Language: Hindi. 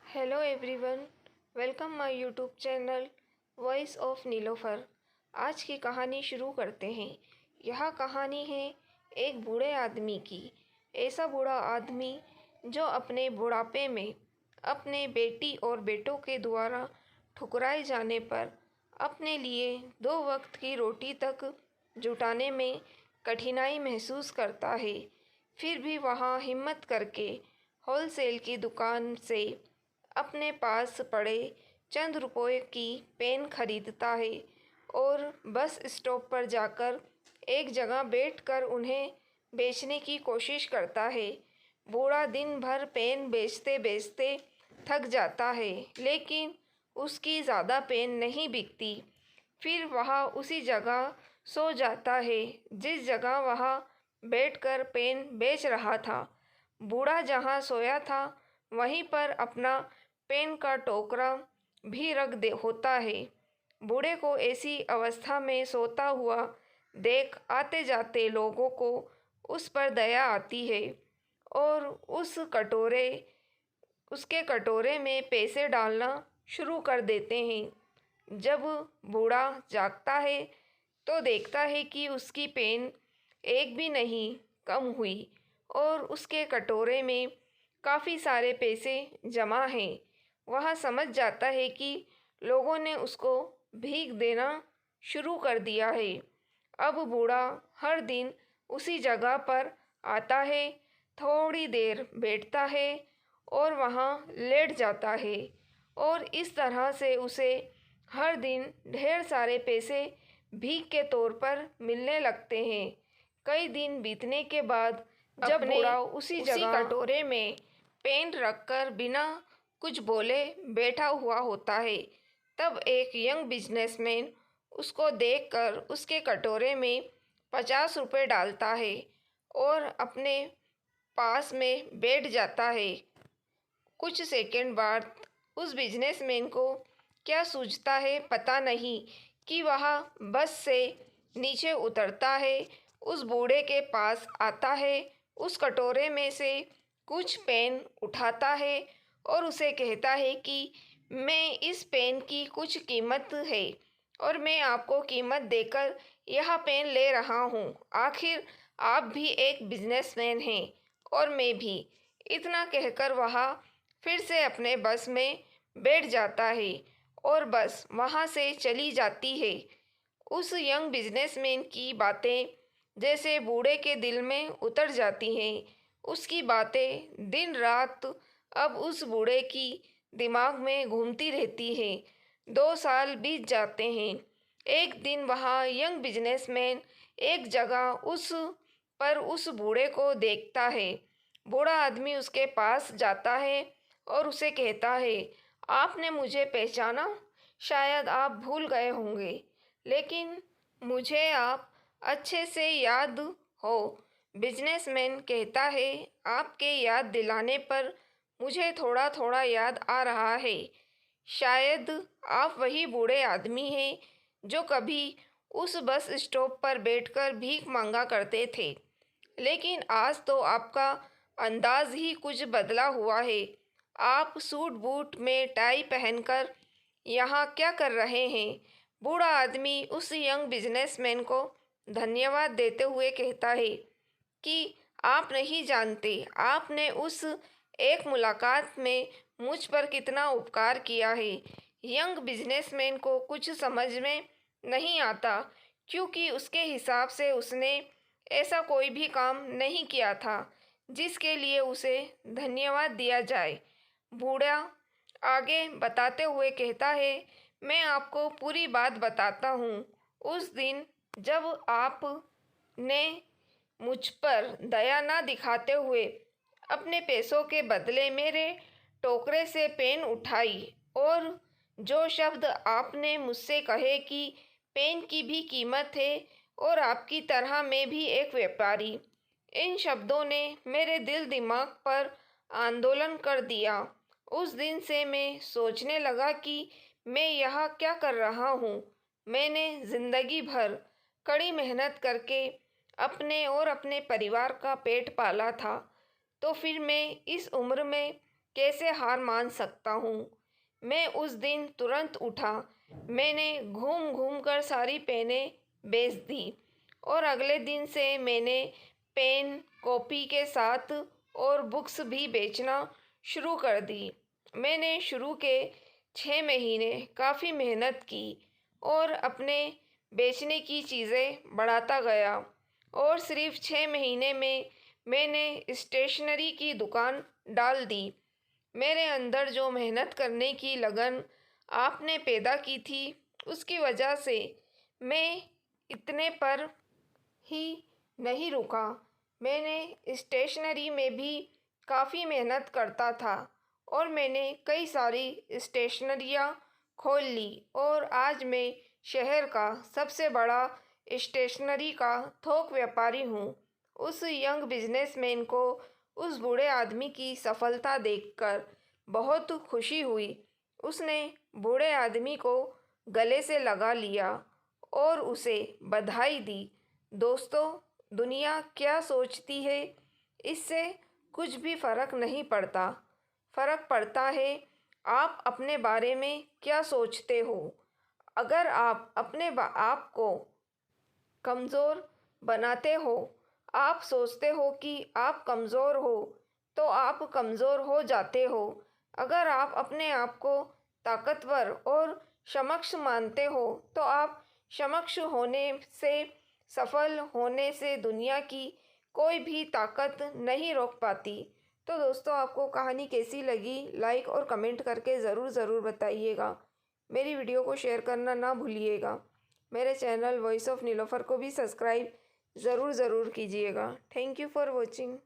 Hello everyone, welcome my YouTube channel voice of Nilofar. आज की कहानी शुरू करते हैं। यह कहानी है एक बूढ़े आदमी की। ऐसा बूढ़ा आदमी जो अपने बुढ़ापे में अपने बेटी और बेटों के द्वारा ठुकराए जाने पर अपने लिए 2 वक्त की रोटी तक जुटाने में कठिनाई महसूस करता है। फिर भी वह हिम्मत करके होलसेल की दुकान से अपने पास पड़े चंद रुपयों की पेन खरीदता है और बस स्टॉप पर जाकर एक जगह बैठकर उन्हें बेचने की कोशिश करता है। बूढ़ा दिन भर पेन बेचते बेचते थक जाता है, लेकिन उसकी ज़्यादा पेन नहीं बिकती। फिर वह उसी जगह सो जाता है जिस जगह वह बैठकर पेन बेच रहा था। बूढ़ा जहाँ सोया था वहीं पर अपना पेन का टोकरा भी रख दे होता है। बूढ़े को ऐसी अवस्था में सोता हुआ देख आते जाते लोगों को उस पर दया आती है और उसके कटोरे में पैसे डालना शुरू कर देते हैं। जब बूढ़ा जागता है तो देखता है कि उसकी पेन एक भी नहीं कम हुई और उसके कटोरे में काफ़ी सारे पैसे जमा हैं। वह समझ जाता है कि लोगों ने उसको भीख देना शुरू कर दिया है। अब बूढ़ा हर दिन उसी जगह पर आता है, थोड़ी देर बैठता है और वहाँ लेट जाता है और इस तरह से उसे हर दिन ढेर सारे पैसे भीख के तौर पर मिलने लगते हैं। कई दिन बीतने के बाद जब बूढ़ा उसी कटोरे में पेन रखकर बिना कुछ बोले बैठा हुआ होता है, तब एक यंग बिजनेसमैन उसको देखकर उसके कटोरे में 50 रुपये डालता है और अपने पास में बैठ जाता है। कुछ सेकंड बाद उस बिजनेसमैन को क्या सूझता है पता नहीं कि वह बस से नीचे उतरता है, उस बूढ़े के पास आता है, उस कटोरे में से कुछ पेन उठाता है और उसे कहता है कि मैं इस पेन की कुछ कीमत है और मैं आपको कीमत देकर यह पेन ले रहा हूँ। आखिर आप भी एक बिजनेसमैन हैं और मैं भी। इतना कहकर वह फिर से अपने बस में बैठ जाता है और बस वहाँ से चली जाती है। उस यंग बिजनेसमैन की बातें जैसे बूढ़े के दिल में उतर जाती हैं। उसकी बातें दिन रात अब उस बूढ़े की दिमाग में घूमती रहती हैं। 2 साल बीत जाते हैं। एक दिन वहाँ यंग बिजनेसमैन एक जगह उस बूढ़े को देखता है। बूढ़ा आदमी उसके पास जाता है और उसे कहता है, आपने मुझे पहचाना? शायद आप भूल गए होंगे, लेकिन मुझे आप अच्छे से याद हो। बिजनेसमैन कहता है, आपके याद दिलाने पर मुझे थोड़ा थोड़ा याद आ रहा है। शायद आप वही बूढ़े आदमी हैं जो कभी उस बस स्टॉप पर बैठकर भीख मांगा करते थे, लेकिन आज तो आपका अंदाज ही कुछ बदला हुआ है। आप सूट बूट में टाई पहनकर यहाँ क्या कर रहे हैं? बूढ़ा आदमी उस यंग बिजनेसमैन को धन्यवाद देते हुए कहता है कि आप नहीं जानते, आपने उस एक मुलाकात में मुझ पर कितना उपकार किया है। यंग बिजनेसमैन को कुछ समझ में नहीं आता, क्योंकि उसके हिसाब से उसने ऐसा कोई भी काम नहीं किया था जिसके लिए उसे धन्यवाद दिया जाए। बूढ़ा आगे बताते हुए कहता है, मैं आपको पूरी बात बताता हूँ। उस दिन जब आपने मुझ पर दया ना दिखाते हुए अपने पैसों के बदले मेरे टोकरे से पेन उठाई और जो शब्द आपने मुझसे कहे कि पेन की भी कीमत है और आपकी तरह मैं भी एक व्यापारी, इन शब्दों ने मेरे दिल दिमाग पर आंदोलन कर दिया। उस दिन से मैं सोचने लगा कि मैं यहाँ क्या कर रहा हूँ। मैंने जिंदगी भर कड़ी मेहनत करके अपने और अपने परिवार का पेट पाला था, तो फिर मैं इस उम्र में कैसे हार मान सकता हूँ। मैं उस दिन तुरंत उठा। मैंने घूम घूम कर सारी पेनें बेच दी और अगले दिन से मैंने पेन, कॉपी के साथ और बुक्स भी बेचना शुरू कर दी। मैंने शुरू के 6 महीने काफ़ी मेहनत की और अपने बेचने की चीज़ें बढ़ाता गया और सिर्फ 6 महीने में मैंने स्टेशनरी की दुकान डाल दी। मेरे अंदर जो मेहनत करने की लगन आपने पैदा की थी, उसकी वजह से मैं इतने पर ही नहीं रुका। मैंने स्टेशनरी में भी काफ़ी मेहनत करता था और मैंने कई सारी स्टेशनरियाँ खोल ली और आज मैं शहर का सबसे बड़ा स्टेशनरी का थोक व्यापारी हूँ। उस यंग बिजनेसमैन को उस बूढ़े आदमी की सफलता देखकर बहुत खुशी हुई। उसने बूढ़े आदमी को गले से लगा लिया और उसे बधाई दी। दोस्तों, दुनिया क्या सोचती है, इससे कुछ भी फ़र्क नहीं पड़ता। फ़र्क पड़ता है आप अपने बारे में क्या सोचते हो। अगर आप अपने आप को कमज़ोर बनाते हो, आप सोचते हो कि आप कमज़ोर हो, तो आप कमज़ोर हो जाते हो। अगर आप अपने आप को ताकतवर और सक्षम मानते हो, तो आप सक्षम होने से, सफल होने से दुनिया की कोई भी ताकत नहीं रोक पाती। तो दोस्तों, आपको कहानी कैसी लगी, लाइक और कमेंट करके ज़रूर बताइएगा। मेरी वीडियो को शेयर करना ना भूलिएगा। मेरे चैनल वॉइस ऑफ नीलोफर को भी सब्सक्राइब ज़रूर कीजिएगा। Thank you for watching.